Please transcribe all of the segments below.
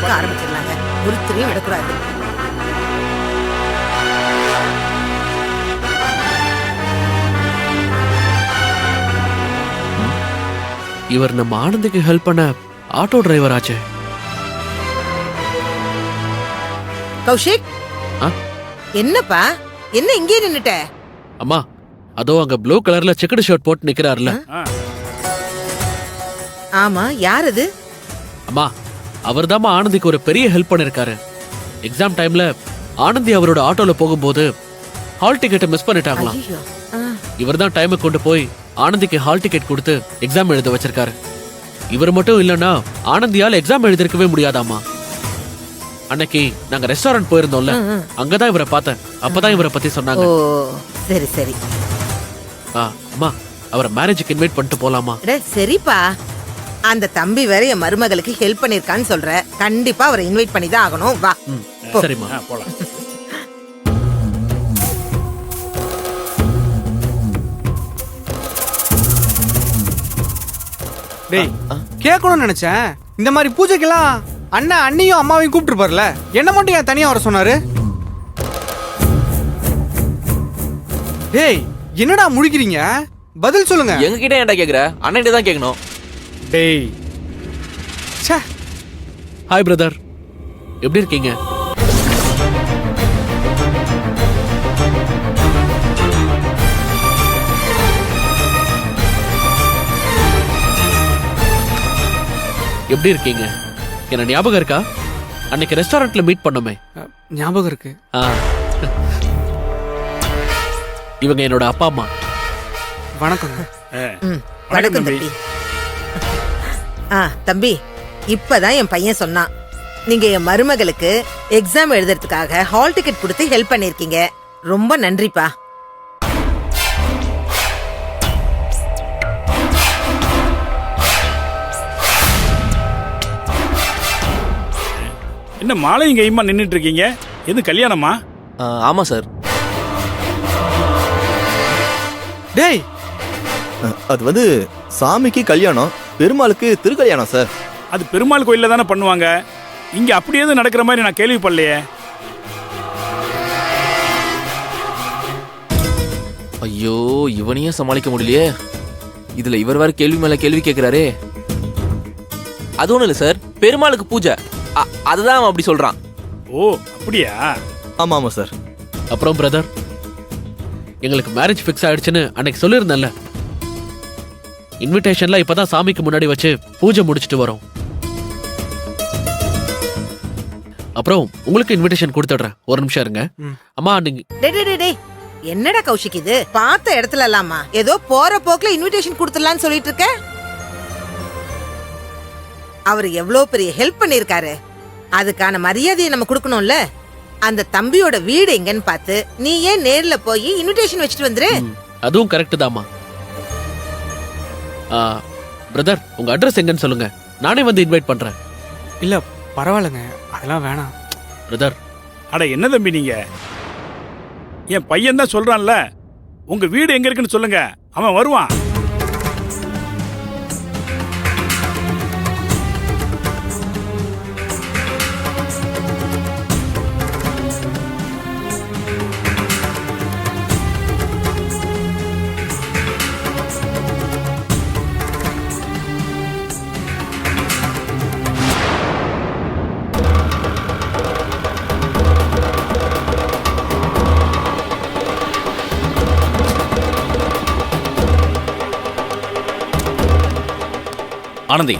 பக்கம் ஆரம்பிச்சிடலாங்க. ஒருத்தரையும் விடக்கூடாது. இவர் நம்ம ஆனந்திக்கு ஹெல்ப் பண்ண ஆட்டோ டிரைவர் ஆச்சே. கௌஷிக், என்னப்பா என்ன இங்கே நின்னுட்ட? அம்மா, அதோ அங்க ப்ளூ கலர்ல செக்குடு ஷர்ட் போட்டு நிக்கிறாருல. ஆமா, யார் அது? அம்மா, அவர்தாம்மா ஆனந்திக்கு ஒரு பெரிய ஹெல்ப் பண்ணிருக்காரு. எக்ஸாம் டைம்ல ஆனந்தி அவரோட ஆட்டோல போகும்போது ஹால் டிக்கெட்டை மிஸ் பண்ணிட்டாங்களாம். ஐயோ. இவர் தான் டைமுக்கு கொண்டு போய் ஆனந்திக்கு ஹால் டிக்கெட் கொடுத்து எக்ஸாம் எழுத வச்சிருக்காரு. இவர் மட்டும் இல்லனா ஆனந்தியால எக்ஸாம் எழுதிருக்கவே முடியாதாமா. அன்னைக்கு நாங்க ரெஸ்டாரண்ட் போயிருந்தோம்ல, அங்கதான் இவரை பார்த்தேன். அப்பதான் இவரை பத்தி சொன்னாங்க. ஓ, சரி சரி. அம்மா, அவரை மேரேஜுக்கு இன்வைட் பண்ணிட்டு போலாமா? சரிப்பா, அந்த தம்பி வேற என் மருமகளுக்கு ஹெல்ப் பண்ணிருக்கான்னு சொல்ற, கண்டிப்பா அவரை இன்வைட் பண்ணி தான் ஆகணும். வா. சரிம்மா, போலாம். டேய், கேட்கணும்னு நினைச்சேன். இந்த மாதிரி பூஜைக்கெல்லாம் அண்ணன் அண்ணியும் அம்மாவையும் கூப்பிட்டுருப்பார்ல, என்ன மட்டும் ஏன் தனியா வர சொன்னாரு? டேய், என்னடா முழிக்கிறீங்க? பதில் சொல்லுங்க. எங்க கிட்ட ஏன்டா கேக்குற? அண்ணன்கிட்ட தான் கேட்கணும். டேய், ச்சே. ஹாய் பிரதர், எப்படி இருக்கீங்க? எப்படி இருக்கீங்க? என்ன ஞாபகம் இருக்கா? அன்னைக்கு ரெஸ்டாரண்ட்ல மீட் பண்ணோமே. ஞாபகம் இருக்கு. இவங்க என்னோட அப்பா அம்மா. வணக்கங்க. வணக்கம் தம்பி. தம்பி, இப்பதான் என் பையன் சொன்னான், நீங்க என் மருமகளுக்கு எக்ஸாம் எழுதுறதுக்காக ஹால் டிக்கெட் கொடுத்து ஹெல்ப் பண்ணிருக்கீங்க. ரொம்ப நன்றிப்பா. என்ன மாலையும் கையுமா நின்னுட்டு இருக்கீங்க? எது கல்யாணமா? ஆமா சார். டேய், அது வந்து சாமிக்கு கல்யாணம், பெருமாளுக்கு திருக்கல்யாணம் சார். அது பெருமாள் கோயில்ல தானே பண்ணுவாங்க. இங்க அப்படி எதுவும் நடக்கிற மாதிரி நான் கேள்விப்படலையே. ஐயோ, இவனையும் சமாளிக்க முடியலையே. இதுல இவர் வேற கேள்வி மேல கேள்வி கேட்கிறாரே. அது ஒண்ணு இல்ல சார், பெருமாளுக்கு பூஜை, அதுதான் அவன் அப்படி சொல்றான். ஓ, அப்படியா? ஆமா ஆமா சார். அப்புறம் பிரதர், எங்களுக்கு மேரேஜ் ஃபிக்ஸ் ஆயிடுச்சுன்னு அன்னைக்கு சொல்லியிருந்தேன்ல. இன்விடேஷன்ல இப்பதான் சாமிக்கு முன்னாடி வச்சு பூஜை முடிச்சிட்டு வரோம். அப்புறம் உங்களுக்கு இன்விடேஷன் கொடுத்துடுறேன். ஒரு நிமிஷம் இருங்க. அம்மா, நீங்க என்னடா கௌஷிக், இது பார்த்த இடத்துல இல்லாமா ஏதோ போற போக்குல இன்விடேஷன் கொடுத்துடலான்னு சொல்லிட்டு இருக்க? அவர் எவ்வளவு பெரிய ஹெல்ப் பண்ணிருக்காரு, அதுக்கான மரியாதையை நம்ம கொடுக்கணும்ல. அந்த தம்பியோட வீடு எங்கன்னு பார்த்து நீ ஏன் நேர்ல போய் இன்விடேஷன் வச்சுட்டு வந்துரு. அதுவும் கரெக்ட் தாமா. பிரதர், உங்க அட்ரஸ் எங்கன்னு சொல்லுங்க, நானே வந்து இன்வைட் பண்றேன். இல்ல பரவாயில்லைங்க, அதெல்லாம் வேணாம். பிரதர், அட என்ன தம்பி நீங்க? என் பையன் தான் சொல்றான்ல, உங்க வீடு எங்க இருக்குன்னு சொல்லுங்க, அவன் வருவான். ஆனந்தி,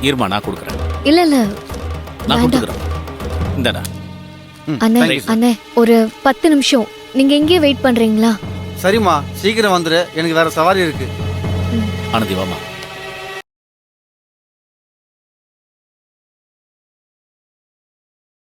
இருமா, நான் கொடுக்குறேன். இல்ல இல்ல, நான் கொடுக்குறேன். இந்தடா. அண்ணே அண்ணே, ஒரு 10 நிமிஷம் நீங்க எங்கே வெயிட் பண்றீங்களா? சரிம்மா, சீக்கிரம் வந்துரு, எனக்கு வேற சவாரி இருக்கு. ஆனந்தி, வாமா.